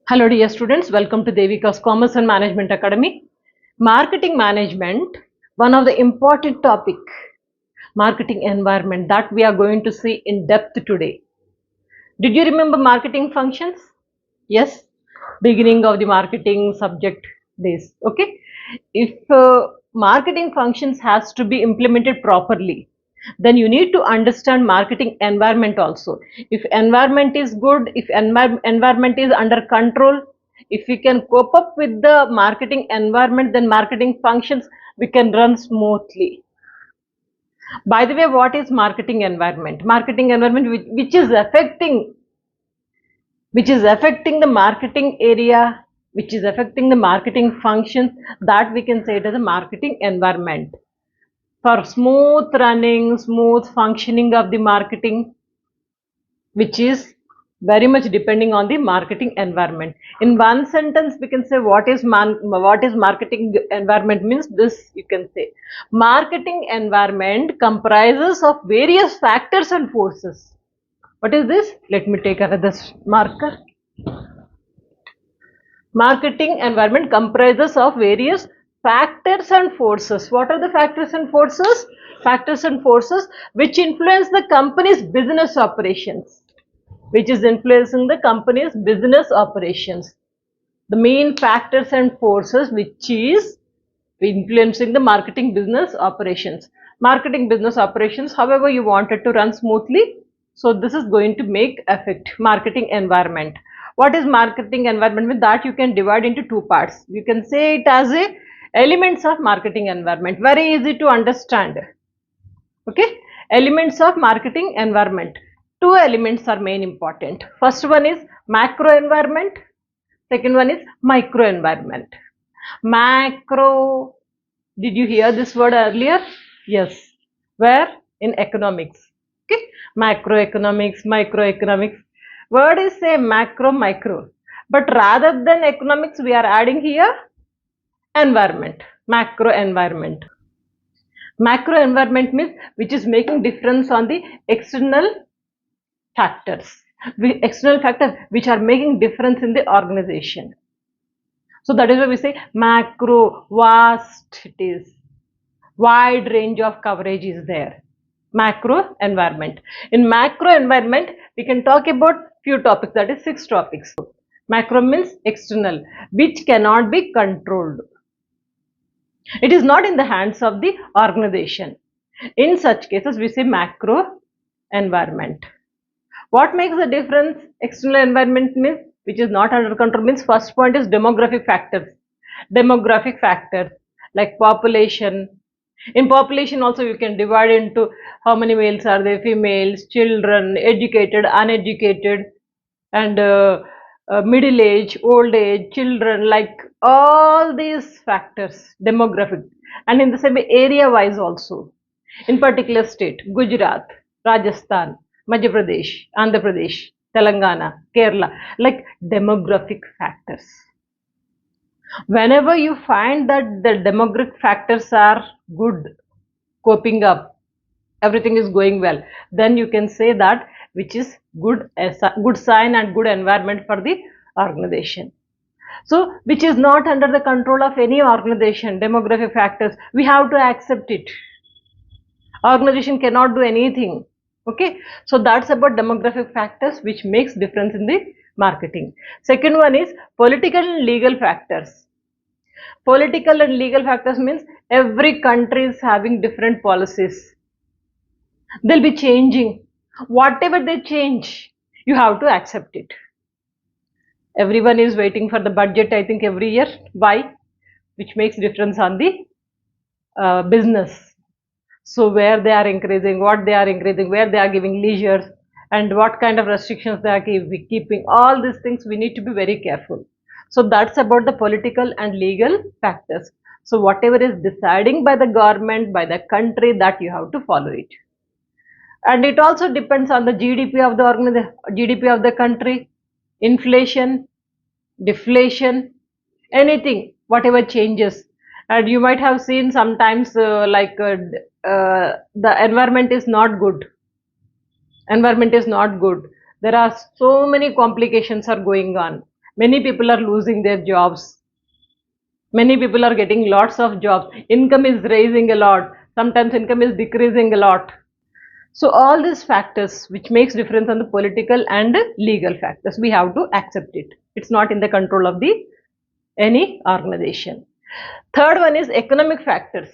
Hello dear students, welcome to Devika's Commerce and Management Academy. Marketing management, one of the important topic, marketing environment that we are going to see in depth today. Did you remember marketing functions? Yes, beginning of the marketing subject this, okay. If marketing functions has to be implemented properly, then you need to understand marketing environment also. If environment is good, if environment is under control, if we can cope up with the marketing environment, then marketing functions we can run smoothly. By the way, what is marketing environment? Marketing environment which is affecting the marketing area, which is affecting the marketing functions, that we can say it as a marketing environment. For smooth running, smooth functioning of the marketing, which is very much depending on the marketing environment. In one sentence, we can say what is marketing environment means this. You can say marketing environment comprises of various factors and forces. What is this? Let me take another marker. Marketing environment comprises of various factors and forces. What are the factors and forces? Factors and forces which influence the company's business operations. Which is influencing the company's business operations. The main factors and forces which is influencing the marketing business operations. Marketing business operations, however you want it to run smoothly. So this is going to make affect marketing environment. What is marketing environment? With that you can divide into two parts. You can say it as a elements of marketing environment. Very easy to understand. Okay, elements of marketing environment. Two elements are main important. First one is macro environment. Second one is micro environment. Macro, did you hear this word earlier? Yes. Where? In economics. Okay. Macroeconomics, microeconomics. Word is same, macro, micro. But rather than economics, we are adding here environment, macro environment. Macro environment means which is making difference on the external factors. External factors which are making difference in the organization. So that is why we say macro, vast it is. Wide range of coverage is there. Macro environment. In macro environment, we can talk about few topics, that is 6 topics. Macro means external, which cannot be controlled. It is not in the hands of the organization. In such cases, we say macro environment. What makes the difference? External environment means which is not under control means first point is demographic factors. Demographic factors like population. In population also you can divide into how many males are there, females, children, educated, uneducated, and middle age, old age, children, like all these factors, demographic, and in the same area wise also. In particular state, Gujarat, Rajasthan, Madhya Pradesh, Andhra Pradesh, Telangana, Kerala, like demographic factors. Whenever you find that the demographic factors are good, coping up, everything is going well, then you can say that which is good sign and good environment for the organization. So which is not under the control of any organization, demographic factors, we have to accept it. Organization cannot do anything. Okay, so that's about demographic factors which makes difference in the marketing. Second one is political and legal factors. Political and legal factors means every country is having different policies. They'll be changing. Whatever they change, you have to accept it. Everyone is waiting for the budget, I think, every year. Why? Which makes difference on the business. So where they are increasing, what they are increasing, where they are giving leisure, and what kind of restrictions they are keeping, all these things we need to be very careful. So that's about the political and legal factors. So whatever is deciding by the government, by the country, that you have to follow it. And it also depends on the GDP of the GDP of the country, inflation, deflation, anything, whatever changes. And you might have seen sometimes the environment is not good. Environment is not good. There are so many complications are going on. Many people are losing their jobs. Many people are getting lots of jobs. Income is rising a lot. Sometimes income is decreasing a lot. So all these factors which makes difference on the political and legal factors, we have to accept it. It's not in the control of the any organization. Third one is economic factors.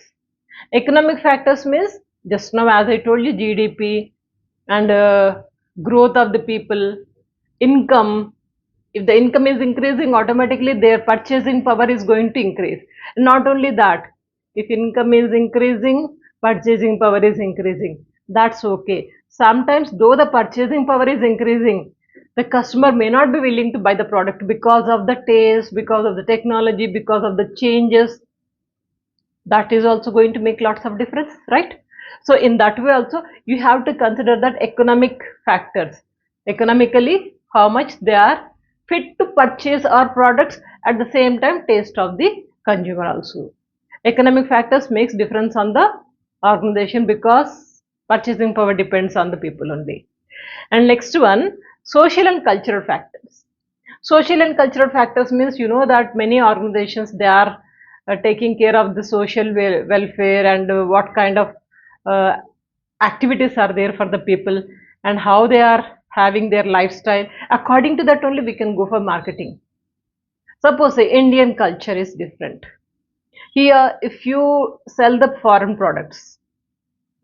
Economic factors means just now as I told you, GDP and growth of the people, income. If the income is increasing, automatically their purchasing power is going to increase. Not only that, if income is increasing, purchasing power is increasing. That's okay. Sometimes though the purchasing power is increasing, the customer may not be willing to buy the product because of the taste, because of the technology, because of the changes. That is also going to make lots of difference, right? So in that way also you have to consider that economic factors, economically how much they are fit to purchase our products, at the same time taste of the consumer also. Economic factors makes difference on the organization because purchasing power depends on the people only. And next one, social and cultural factors. Social and cultural factors means you know that many organizations they are taking care of the social welfare and what kind of uh, activities are there for the people and how they are having their lifestyle. According to that only we can go for marketing. Suppose say Indian culture is different. Here, if you sell the foreign products,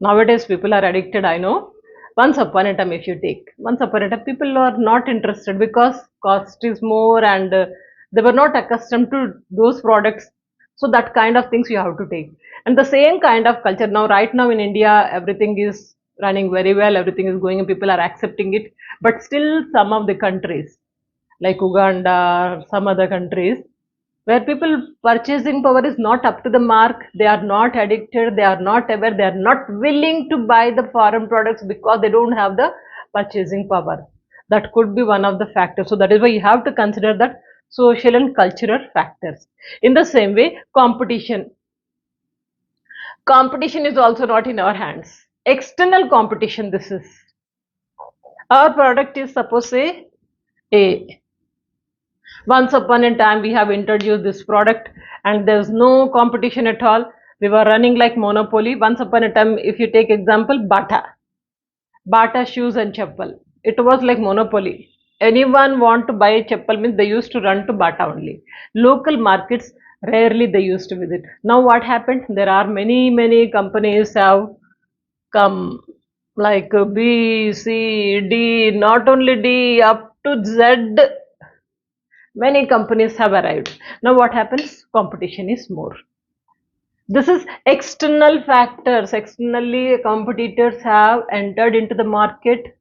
nowadays people are addicted, I know. Once upon a time, if you take, once upon a time, people are not interested because cost is more and they were not accustomed to those products. So that kind of things you have to take. And the same kind of culture now, right now in India, everything is running very well, everything is going and people are accepting it. But still some of the countries like Uganda, some other countries, where people purchasing power is not up to the mark, they are not addicted, they are not aware, they are not willing to buy the foreign products because they don't have the purchasing power. That could be one of the factors. So that is why you have to consider that social and cultural factors. In the same way, competition. Competition is also not in our hands. External competition, this is. Our product is suppose say A. Once upon a time, we have introduced this product and there's no competition at all. We were running like monopoly. Once upon a time, if you take example, Bata shoes and chappal. It was like monopoly. Anyone want to buy a chappal means they used to run to Bata only. Local markets, rarely they used to visit. Now what happened? There are many companies have come like B, C, D, not only D, up to Z. Many companies have arrived. Now what happens? Competition is more. This is external factors. Externally, competitors have entered into the market,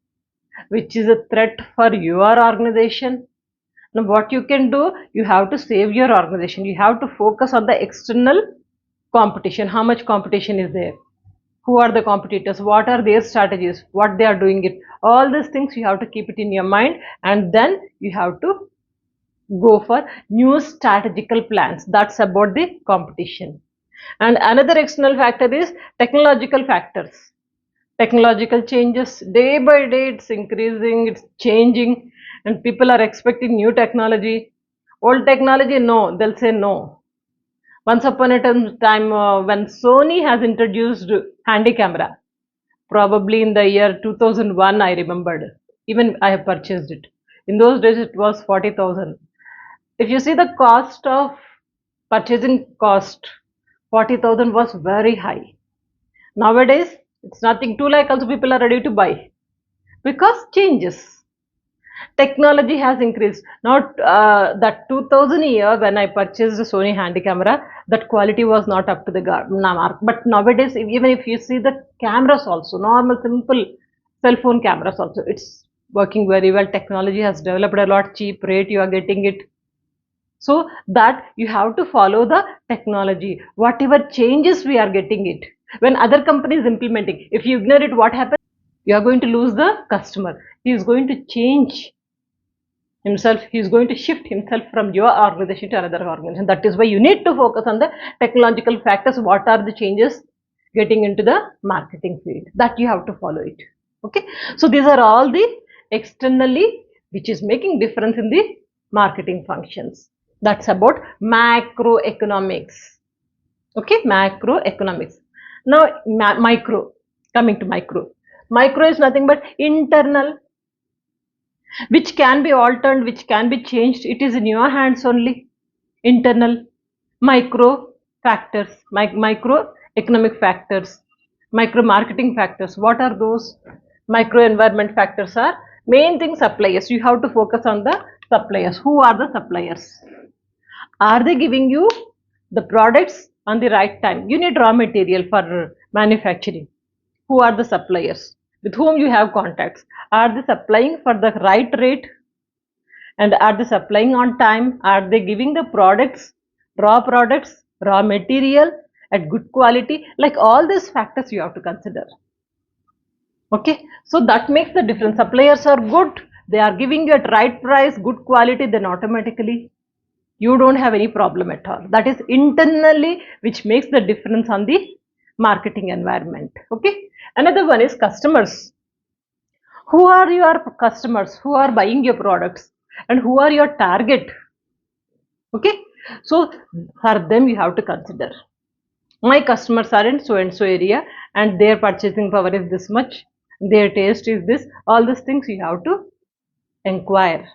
which is a threat for your organization. Now what you can do, you have to save your organization. You have to focus on the external competition. How much competition is there? Who are the competitors? What are their strategies? What they are doing it? All these things you have to keep it in your mind, and then you have to go for new strategical plans. That's about the competition. And another external factor is technological factors. Technological changes day by day, it's increasing, it's changing, and people are expecting new technology. Old technology, no, they'll say no. Once upon a time, when Sony has introduced handy camera, probably in the year 2001, I remembered. Even I have purchased it. In those days, it was 40,000. If you see the cost of purchasing cost, 40,000 was very high. Nowadays, it's nothing. 2 lakh also people are ready to buy because changes. Technology has increased. Now, that 2000 year when I purchased the Sony handy camera, that quality was not up to the mark. But nowadays, even if you see the cameras also, normal, simple cell phone cameras also, it's working very well. Technology has developed a lot, cheap rate, you are getting it. So that you have to follow the technology, whatever changes we are getting it. When other companies implementing, if you ignore it, what happens? You are going to lose the customer. He is going to change himself. He is going to shift himself from your organization to another organization. That is why you need to focus on the technological factors. What are the changes getting into the marketing field? That you have to follow it. Okay. So these are all the externally which is making difference in the marketing functions. That's about macroeconomics. Okay, macroeconomics. Now micro, coming to micro. Micro is nothing but internal, which can be altered, which can be changed. It is in your hands only. Internal, micro factors, micro economic factors, micro marketing factors. What are those? Micro environment factors are main thing suppliers. You have to focus on the suppliers. Who are the suppliers? Are they giving you the products on the right time? You need raw material for manufacturing. Who are the suppliers? With whom you have contacts? Are they supplying for the right rate? And are they supplying on time? Are they giving the products, raw material at good quality? Like all these factors you have to consider. Okay, so that makes the difference. Suppliers are good, they are giving you at right price, good quality, then automatically you don't have any problem at all. That is internally which makes the difference on the marketing environment. Okay, another one is customers. Who are your customers? Who are buying your products? And who are your target? Okay, so for them you have to consider, my customers are in so and so area and their purchasing power is this much, their taste is this. All these things you have to inquire,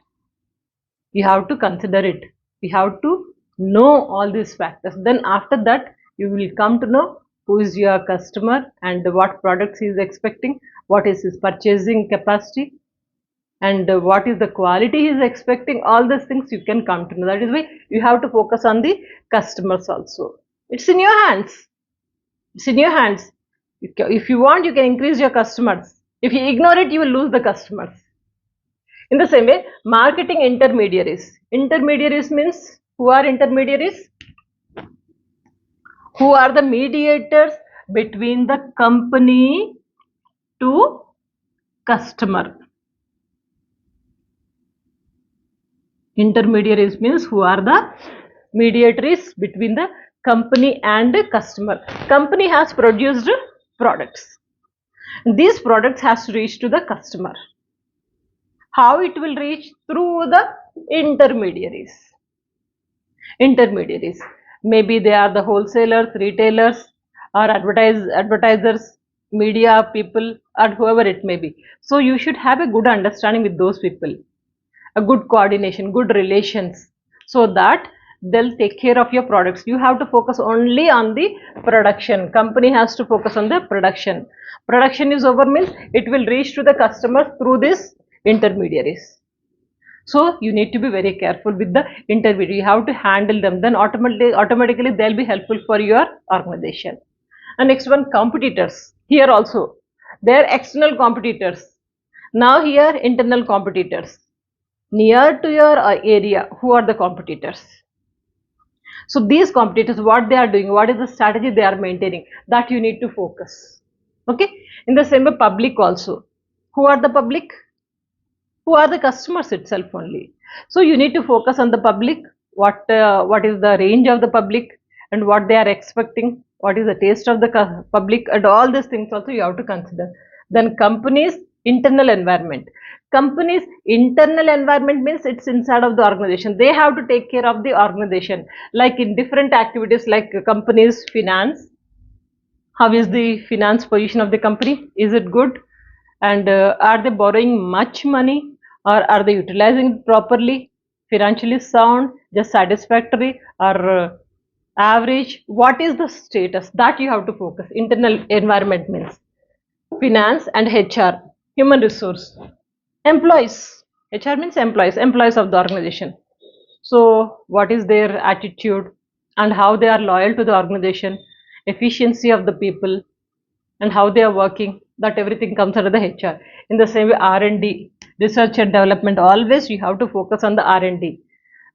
you have to consider it, you have to know all these factors. Then after that you will come to know who is your customer and what products he is expecting, what is his purchasing capacity, and what is the quality he is expecting. All these things you can come to know. That is why you have to focus on the customers also. It's in your hands. It's in your hands. If you want, you can increase your customers. If you ignore it, you will lose the customers. In the same way, marketing intermediaries. Intermediaries means, who are intermediaries? Who are the mediators between the company to customer. Intermediaries means who are the mediators between the company and customer. Company has produced products. These products has to reach to the customer. How it will reach? Through the intermediaries. Intermediaries. Maybe they are the wholesalers, retailers, or advertisers, media people, or whoever it may be. So you should have a good understanding with those people, a good coordination, good relations, so that they'll take care of your products. You have to focus only on the production. Company has to focus on the production. Production is over means it will reach to the customers through these intermediaries. So you need to be very careful with the intermediary. You have to handle them. Then automatically they'll be helpful for your organization. And next one, competitors. Here also, they're external competitors. Now here, internal competitors. Near to your area, who are the competitors? So these competitors, what they are doing, what is the strategy they are maintaining, that you need to focus. Okay. In the same way, public also. Who are the public? Who are the customers itself only. So you need to focus on the public. What is the range of the public and what they are expecting? What is the taste of the public, and all these things also you have to consider. Then companies' internal environment. Companies' internal environment means it's inside of the organization. They have to take care of the organization, like in different activities, like companies' finance. How is the finance position of the company? Is it good? And are they borrowing much money, or are they utilizing it properly? Financially sound, just satisfactory, or average? What is the status? That you have to focus. Internal environment means finance and HR, human resource, employees. HR means employees of the organization. So what is their attitude and how they are loyal to the organization, efficiency of the people, and how they are working, that everything comes under the HR. In the same way, R&D, research and development, always you have to focus on the R&D.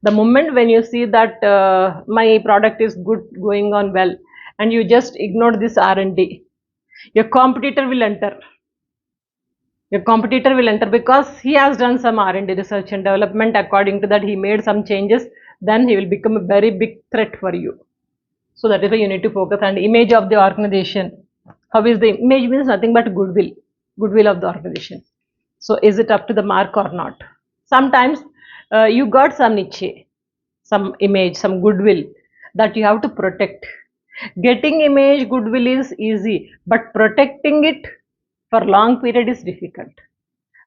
The moment when you see that my product is good, going on well, and you just ignore this R&D, your competitor will enter. Your competitor will enter because he has done some R&D, research and development. According to that, he made some changes. Then he will become a very big threat for you. So that is why you need to focus on the image of the organization. How is the image? Means nothing but goodwill of the organization. So is it up to the mark or not? Sometimes You got some niche, some image, some goodwill that you have to protect. Getting image, goodwill is easy, but protecting it for long period is difficult.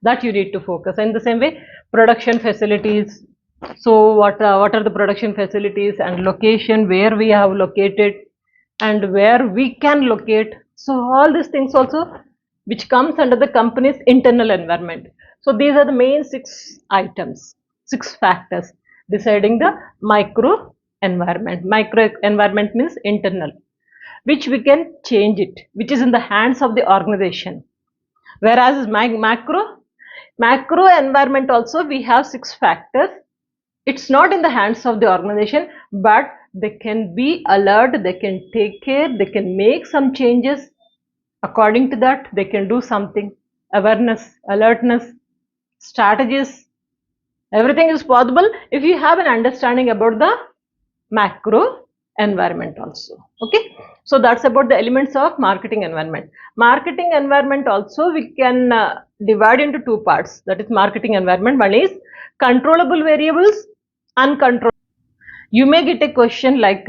That you need to focus. And the same way, production facilities. So what are the production facilities and location where we have located and where we can locate. So all these things also which comes under the company's internal environment. So these are the main 6 items, 6 factors deciding the micro environment. Micro environment means internal, which we can change it, which is in the hands of the organization. Whereas macro environment also we have 6 factors. It's not in the hands of the organization, but they can be alert, they can take care, they can make some changes. According to that, they can do something. Awareness, alertness, strategies, everything is possible if you have an understanding about the macro environment also. Okay, so that's about the elements of marketing environment. Marketing environment also we can divide into 2 parts. That is marketing environment. One is controllable variables, uncontrollable. You may get a question like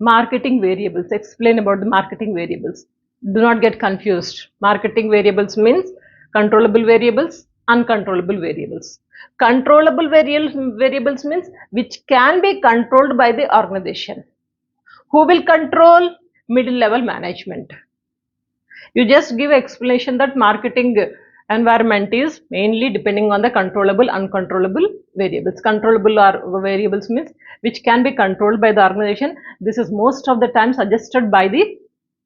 marketing variables. Explain about the marketing variables. Do not get confused. Marketing variables means controllable variables, uncontrollable variables. Controllable variables means which can be controlled by the organization. Who will control? Middle level management. You just give explanation that marketing environment is mainly depending on the controllable, uncontrollable variables. Controllable or variables means which can be controlled by the organization. This is most of the time suggested by the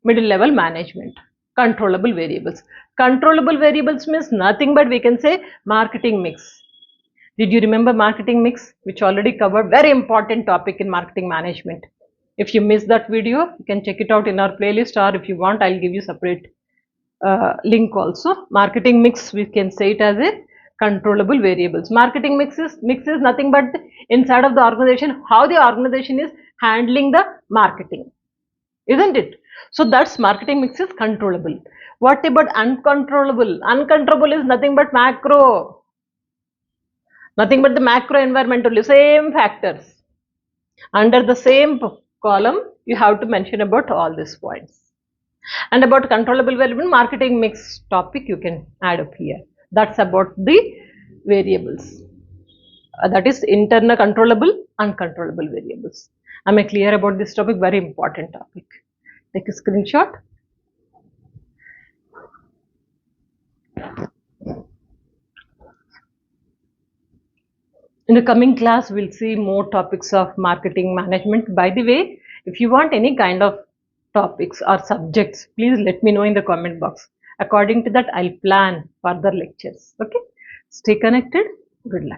middle level management. Controllable variables. Controllable variables means nothing but we can say marketing mix. Did you remember marketing mix, which already covered? Very important topic in marketing management. If you missed that video, you can check it out in our playlist, or if you want, I'll give you separate link also. Marketing mix, we can say it as a controllable variables. Marketing mix is nothing but inside of the organization, how the organization is handling the marketing, isn't it? So that's marketing mix is controllable. What about uncontrollable? Uncontrollable is nothing but macro, nothing but the macro environment only, same factors. Under the same column, you have to mention about all these points. And about controllable variable marketing mix topic you can add up here. That's about the variables. That is internal controllable, uncontrollable variables. Am I clear about this topic? Very important topic. Take a screenshot. In the coming class, we'll see more topics of marketing management. By the way, if you want any kind of topics or subjects, please let me know in the comment box. According to that, I'll plan further lectures. Okay, stay connected. Good luck.